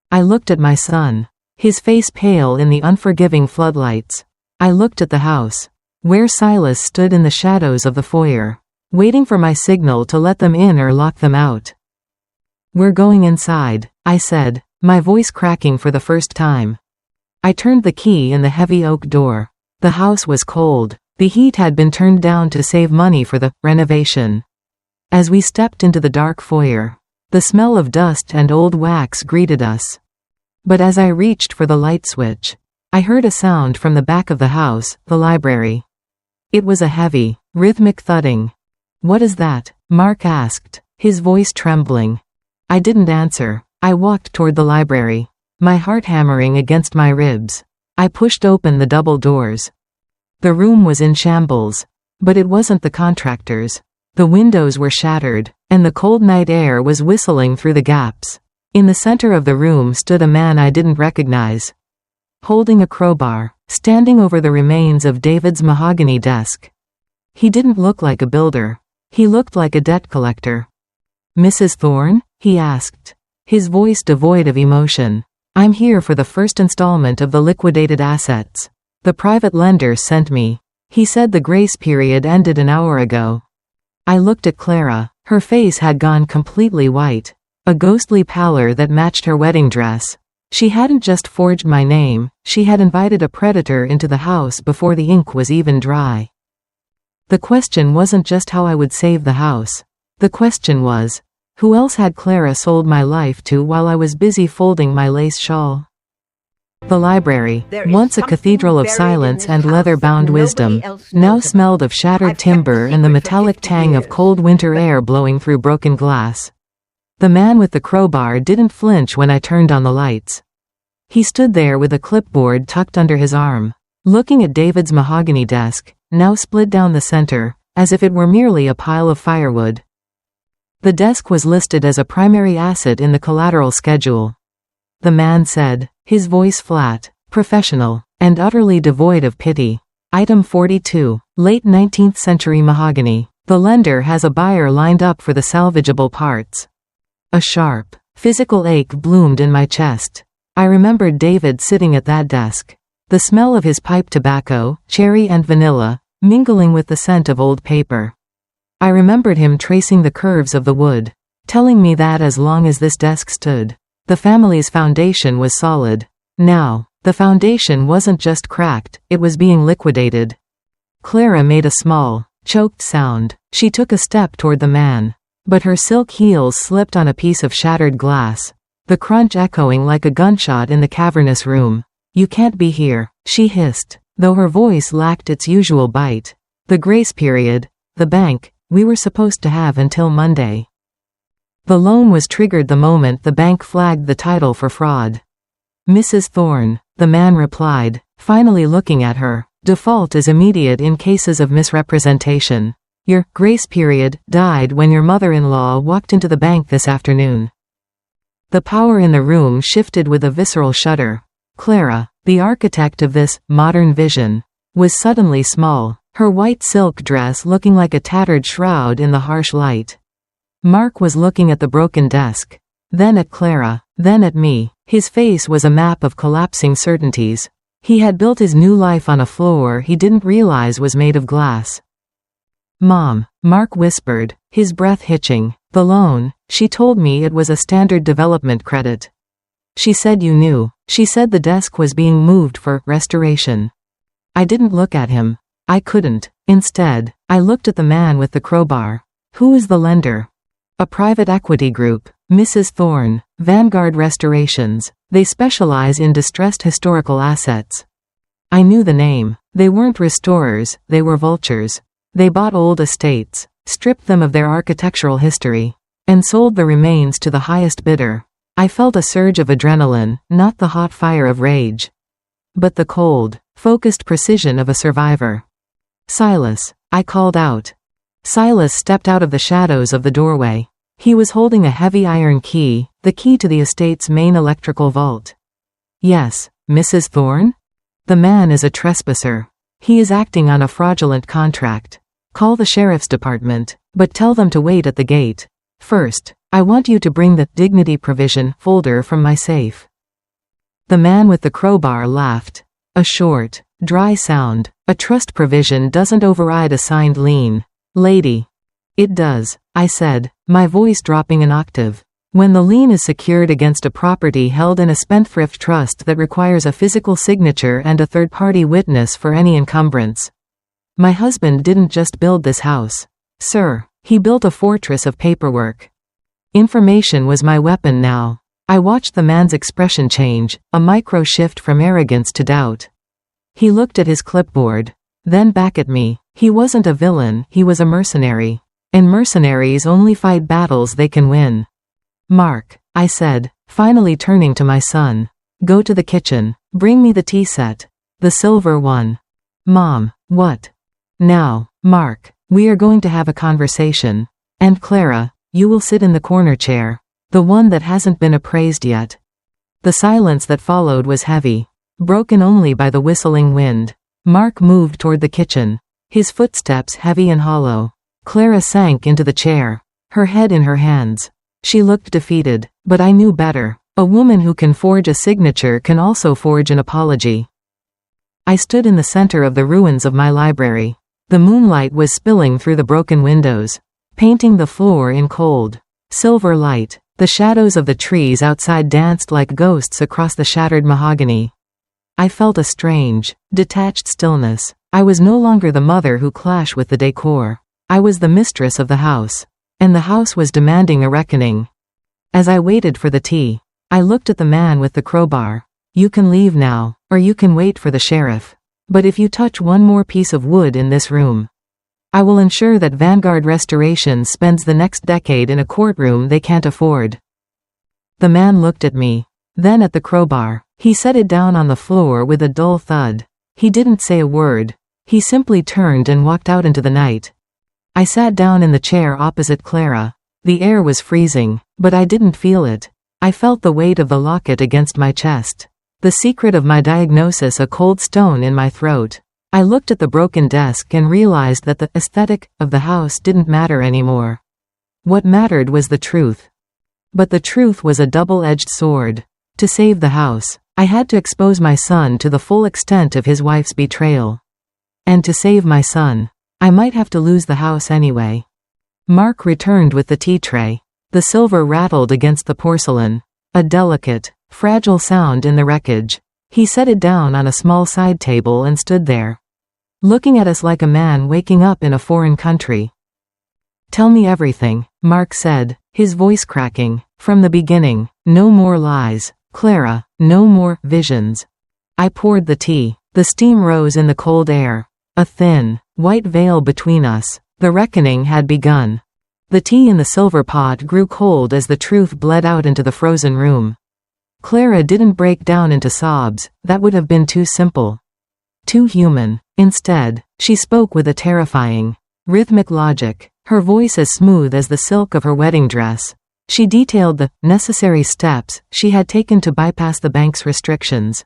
I looked at my son, his face pale in the unforgiving floodlights. I looked at the house, where Silas stood in the shadows of the foyer, waiting for my signal to let them in or lock them out. We're going inside, I said, my voice cracking for the first time. I turned the key in the heavy oak door. The house was cold. The heat had been turned down to save money for the renovation. As we stepped into the dark foyer, the smell of dust and old wax greeted us. But as I reached for the light switch, I heard a sound from the back of the house, the library. It was a heavy, rhythmic thudding. What is that? Mark asked, his voice trembling. I didn't answer. I walked toward the library, my heart hammering against my ribs. I pushed open the double doors. The room was in shambles. But it wasn't the contractors. The windows were shattered, and the cold night air was whistling through the gaps. In the center of the room stood a man I didn't recognize, holding a crowbar, standing over the remains of David's mahogany desk. He didn't look like a builder. He looked like a debt collector. Mrs. Thorne? He asked, his voice devoid of emotion. I'm here for the first installment of the liquidated assets. The private lender sent me. He said the grace period ended an hour ago. I looked at Clara. Her face had gone completely white, a ghostly pallor that matched her wedding dress. She hadn't just forged my name, she had invited a predator into the house before the ink was even dry. The question wasn't just how I would save the house. The question was, who else had Clara sold my life to while I was busy folding my lace shawl? The library, once a cathedral of silence and leather-bound wisdom, now smelled of shattered timber and the metallic tang of cold winter air blowing through broken glass. The man with the crowbar didn't flinch when I turned on the lights. He stood there with a clipboard tucked under his arm, looking at David's mahogany desk, now split down the center, as if it were merely a pile of firewood. The desk was listed as a primary asset in the collateral schedule. The man said, his voice flat, professional, and utterly devoid of pity. Item 42, late 19th century mahogany. The lender has a buyer lined up for the salvageable parts. A sharp, physical ache bloomed in my chest. I remembered David sitting at that desk. The smell of his pipe tobacco, cherry and vanilla, mingling with the scent of old paper. I remembered him tracing the curves of the wood, telling me that as long as this desk stood, the family's foundation was solid. Now, the foundation wasn't just cracked, it was being liquidated. Clara made a small, choked sound. She took a step toward the man, but her silk heels slipped on a piece of shattered glass, the crunch echoing like a gunshot in the cavernous room. You can't be here, she hissed, though her voice lacked its usual bite. The grace period, the bank, we were supposed to have until Monday. The loan was triggered the moment the bank flagged the title for fraud. Mrs. Thorne, the man replied, finally looking at her. Default is immediate in cases of misrepresentation. Your grace period died when your mother-in-law walked into the bank this afternoon. The power in the room shifted with a visceral shudder. Clara, the architect of this modern vision, was suddenly small, her white silk dress looking like a tattered shroud in the harsh light. Mark was looking at the broken desk, then at Clara, then at me. His face was a map of collapsing certainties. He had built his new life on a floor he didn't realize was made of glass. Mom, Mark whispered, his breath hitching. The loan, she told me it was a standard development credit. She said you knew. She said the desk was being moved for restoration. I didn't look at him. I couldn't. Instead, I looked at the man with the crowbar. Who is the lender? A private equity group, Mrs. Thorne, Vanguard Restorations. They specialize in distressed historical assets. I knew the name. They weren't restorers, they were vultures. They bought old estates, stripped them of their architectural history, and sold the remains to the highest bidder. I felt a surge of adrenaline, not the hot fire of rage, but the cold, focused precision of a survivor. "Silas," I called out. Silas stepped out of the shadows of the doorway. He was holding a heavy iron key, the key to the estate's main electrical vault. "Yes, Mrs. Thorne? The man is a trespasser. He is acting on a fraudulent contract. Call the sheriff's department, but tell them to wait at the gate. First, I want you to bring the dignity provision folder from my safe." The man with the crowbar laughed. A short, dry sound. "A trust provision doesn't override a signed lien, lady." "It does," I said, my voice dropping an octave. "When the lien is secured against a property held in a spendthrift trust that requires a physical signature and a third-party witness for any encumbrance. My husband didn't just build this house, sir. He built a fortress of paperwork." Information was my weapon now. I watched the man's expression change, a micro shift from arrogance to doubt. He looked at his clipboard, then back at me. He wasn't a villain, he was a mercenary. And mercenaries only fight battles they can win. "Mark," I said, finally turning to my son. "Go to the kitchen. Bring me the tea set. The silver one." "Mom, what?" "Now, Mark, we are going to have a conversation. And Clara, you will sit in the corner chair. The one that hasn't been appraised yet." The silence that followed was heavy, broken only by the whistling wind. Mark moved toward the kitchen, his footsteps heavy and hollow. Clara sank into the chair, her head in her hands. She looked defeated, but I knew better. A woman who can forge a signature can also forge an apology. I stood in the center of the ruins of my library. The moonlight was spilling through the broken windows, painting the floor in cold, silver light. The shadows of the trees outside danced like ghosts across the shattered mahogany. I felt a strange, detached stillness. I was no longer the mother who clashed with the decor. I was the mistress of the house, and the house was demanding a reckoning. As I waited for the tea, I looked at the man with the crowbar. "You can leave now, or you can wait for the sheriff. But if you touch one more piece of wood in this room, I will ensure that Vanguard Restoration spends the next decade in a courtroom they can't afford." The man looked at me, then at the crowbar. He set it down on the floor with a dull thud. He didn't say a word. He simply turned and walked out into the night. I sat down in the chair opposite Clara. The air was freezing, but I didn't feel it. I felt the weight of the locket against my chest. The secret of my diagnosis a cold stone in my throat. I looked at the broken desk and realized that the aesthetic of the house didn't matter anymore. What mattered was the truth. But the truth was a double-edged sword. To save the house, I had to expose my son to the full extent of his wife's betrayal. And to save my son, I might have to lose the house anyway. Mark returned with the tea tray. The silver rattled against the porcelain, a delicate, fragile sound in the wreckage. He set it down on a small side table and stood there, looking at us like a man waking up in a foreign country. "Tell me everything," Mark said, his voice cracking. "From the beginning, no more lies, Clara, no more visions." I poured the tea. The steam rose in the cold air, a thin, white veil between us. The reckoning had begun. The tea in the silver pot grew cold as the truth bled out into the frozen room. Clara didn't break down into sobs. That would have been too simple, too human. Instead, she spoke with a terrifying, rhythmic logic, her voice as smooth as the silk of her wedding dress. She detailed the necessary steps she had taken to bypass the bank's restrictions,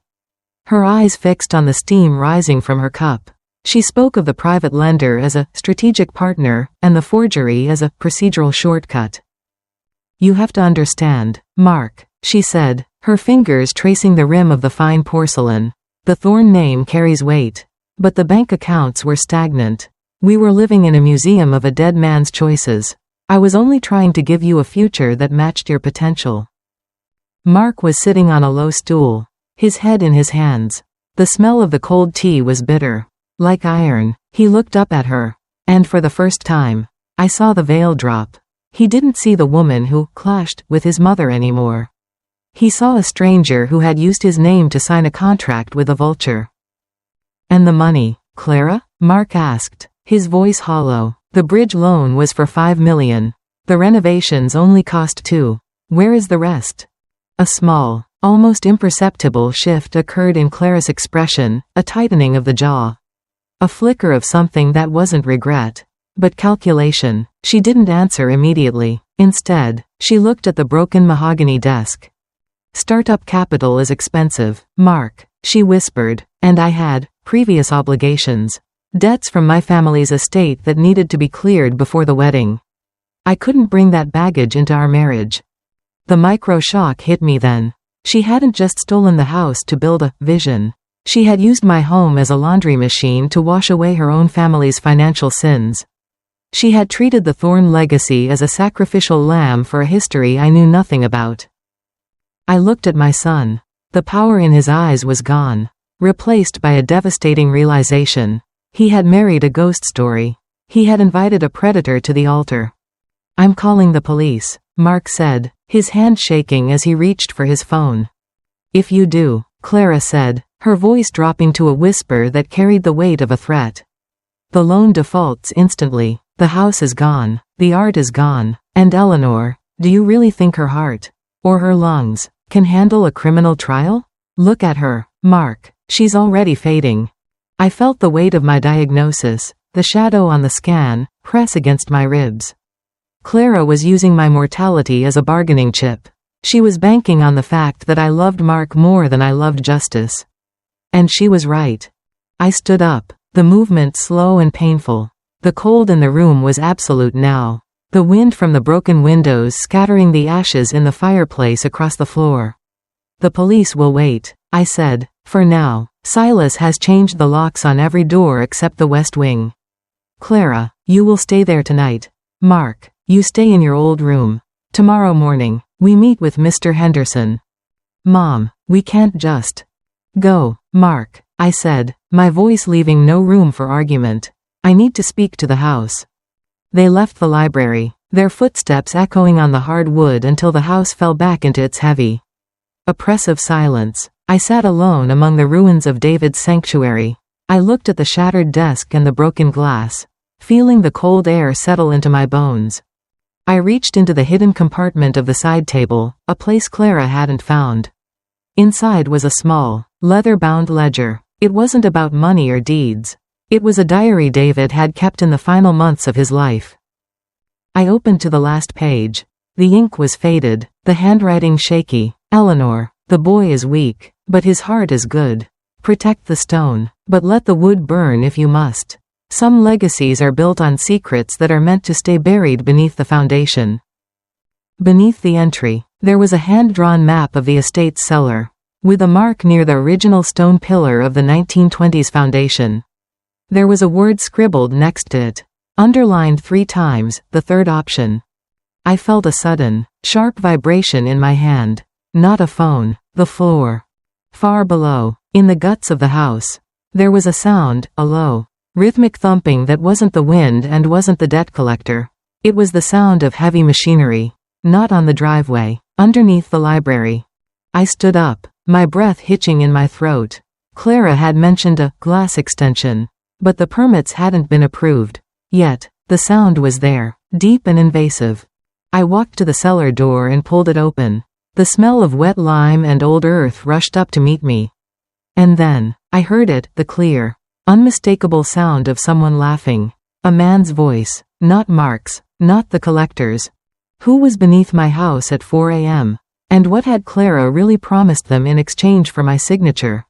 her eyes fixed on the steam rising from her cup. She spoke of the private lender as a strategic partner, and the forgery as a procedural shortcut. "You have to understand, Mark," she said, her fingers tracing the rim of the fine porcelain. "The Thorne name carries weight. But the bank accounts were stagnant. We were living in a museum of a dead man's choices. I was only trying to give you a future that matched your potential." Mark was sitting on a low stool, his head in his hands. The smell of the cold tea was bitter, like iron. He looked up at her, and for the first time, I saw the veil drop. He didn't see the woman who clashed with his mother anymore. He saw a stranger who had used his name to sign a contract with a vulture. "And the money, Clara?" Mark asked, his voice hollow. "The bridge loan was for $5 million. The renovations only cost $2 million. Where is the rest?" A small, almost imperceptible shift occurred in Clara's expression, a tightening of the jaw. A flicker of something that wasn't regret, but calculation. She didn't answer immediately. Instead, she looked at the broken mahogany desk. Startup capital is expensive, Mark, she whispered, and I had previous obligations. Debts from my family's estate that needed to be cleared before the wedding. I couldn't bring that baggage into our marriage. The micro-shock hit me then. She hadn't just stolen the house to build a vision. She had used my home as a laundry machine to wash away her own family's financial sins. She had treated the Thorne legacy as a sacrificial lamb for a history I knew nothing about. I looked at my son. The power in his eyes was gone, replaced by a devastating realization. He had married a ghost story. He had invited a predator to the altar. I'm calling the police, Mark said, his hand shaking as he reached for his phone. If you do, Clara said, her voice dropping to a whisper that carried the weight of a threat. The loan defaults instantly. The house is gone. The art is gone. And Eleanor, do you really think her heart, or her lungs, can handle a criminal trial? Look at her, Mark. She's already fading. I felt the weight of my diagnosis, the shadow on the scan, press against my ribs. Clara was using my mortality as a bargaining chip. She was banking on the fact that I loved Mark more than I loved justice. And she was right. I stood up, the movement slow and painful. The cold in the room was absolute now. The wind from the broken windows scattering the ashes in the fireplace across the floor. The police will wait, I said. For now, Silas has changed the locks on every door except the west wing. Clara, you will stay there tonight. Mark, you stay in your old room. Tomorrow morning, we meet with Mr. Henderson. Mom, we can't just go, Mark, I said, my voice leaving no room for argument. I need to speak to the house. They left the library, their footsteps echoing on the hard wood until the house fell back into its heavy, oppressive silence. I sat alone among the ruins of David's sanctuary. I looked at the shattered desk and the broken glass, feeling the cold air settle into my bones. I reached into the hidden compartment of the side table, a place Clara hadn't found. Inside was a small, leather-bound ledger. It wasn't about money or deeds. It was a diary David had kept in the final months of his life. I opened to the last page. The ink was faded, the handwriting shaky. Eleanor, the boy is weak, but his heart is good. Protect the stone, but let the wood burn if you must. Some legacies are built on secrets that are meant to stay buried beneath the foundation. Beneath the entry, there was a hand-drawn map of the estate's cellar, with a mark near the original stone pillar of the 1920s foundation. There was a word scribbled next to it, underlined 3 times, the third option. I felt a sudden, sharp vibration in my hand. Not a phone, the floor. Far below, in the guts of the house, there was a sound, a low, rhythmic thumping that wasn't the wind and wasn't the debt collector. It was the sound of heavy machinery. Not on the driveway, underneath the library. I stood up, my breath hitching in my throat. Clara had mentioned a glass extension. But the permits hadn't been approved. Yet, the sound was there, deep and invasive. I walked to the cellar door and pulled it open. The smell of wet lime and old earth rushed up to meet me. And then, I heard it, the clear, unmistakable sound of someone laughing. A man's voice, not Mark's, not the collector's. Who was beneath my house at 4 a.m.? And what had Clara really promised them in exchange for my signature?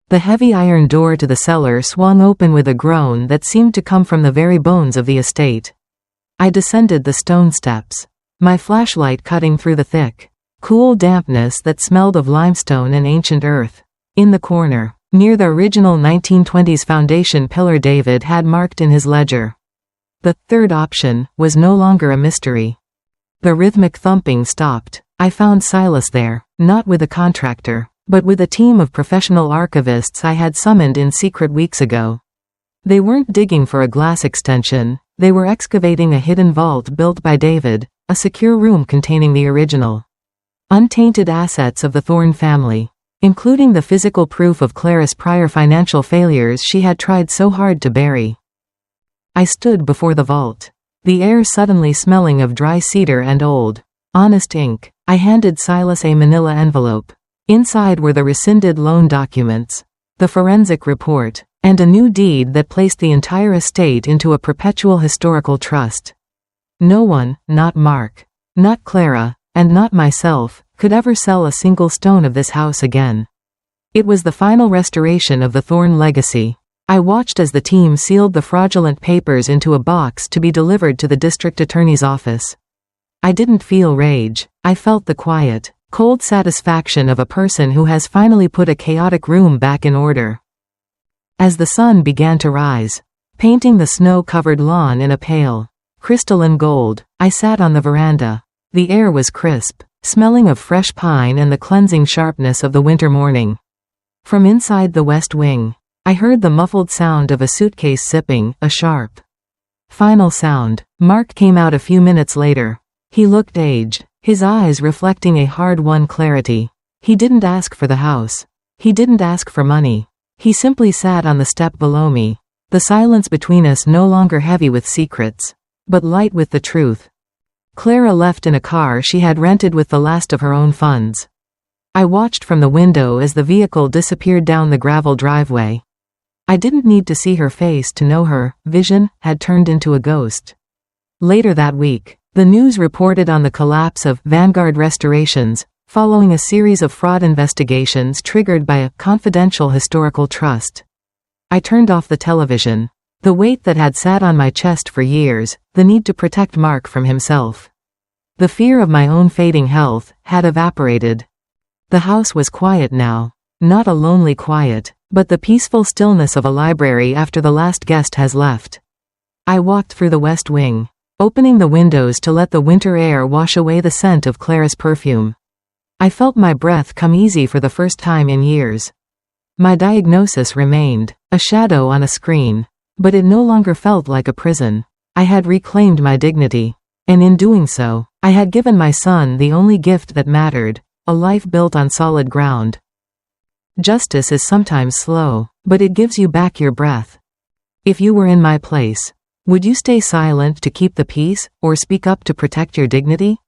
The heavy iron door to the cellar swung open with a groan that seemed to come from the very bones of the estate. I descended the stone steps, my flashlight cutting through the thick, cool dampness that smelled of limestone and ancient earth. In the corner, near the original 1920s foundation pillar David had marked in his ledger. The third option was no longer a mystery. The rhythmic thumping stopped. I found Silas there, not with a contractor, but with a team of professional archivists I had summoned in secret weeks ago. They weren't digging for a glass extension, they were excavating a hidden vault built by David, a secure room containing the original, untainted assets of the Thorne family, including the physical proof of Clara's prior financial failures she had tried so hard to bury. I stood before the vault, the air suddenly smelling of dry cedar and old, Honest ink. I handed Silas a manila envelope. Inside were the rescinded loan documents, the forensic report, and a new deed that placed the entire estate into a perpetual historical trust. No one, not Mark, not Clara, and not myself, could ever sell a single stone of this house again. It was the final restoration of the Thorne legacy. I watched as the team sealed the fraudulent papers into a box to be delivered to the district attorney's office. I didn't feel rage. I felt the quiet, cold satisfaction of a person who has finally put a chaotic room back in order. As the sun began to rise, painting the snow-covered lawn in a pale, crystalline gold, I sat on the veranda. The air was crisp, smelling of fresh pine and the cleansing sharpness of the winter morning. From inside the west wing, I heard the muffled sound of a suitcase zipping, a sharp, final sound. Mark came out a few minutes later. He looked aged, his eyes reflecting a hard-won clarity. He didn't ask for the house. He didn't ask for money. He simply sat on the step below me, the silence between us no longer heavy with secrets, but light with the truth. Clara left in a car she had rented with the last of her own funds. I watched from the window as the vehicle disappeared down the gravel driveway. I didn't need to see her face to know her vision had turned into a ghost. Later that week, the news reported on the collapse of Vanguard Restorations, following a series of fraud investigations triggered by a confidential historical trust. I turned off the television. The weight that had sat on my chest for years, the need to protect Mark from himself. The fear of my own fading health, had evaporated. The house was quiet now. Not a lonely quiet, but the peaceful stillness of a library after the last guest has left. I walked through the west wing, opening the windows to let the winter air wash away the scent of Clara's perfume. I felt my breath come easy for the first time in years. My diagnosis remained, a shadow on a screen, but it no longer felt like a prison. I had reclaimed my dignity, and in doing so, I had given my son the only gift that mattered, a life built on solid ground. Justice is sometimes slow, but it gives you back your breath. If you were in my place, would you stay silent to keep the peace, or speak up to protect your dignity?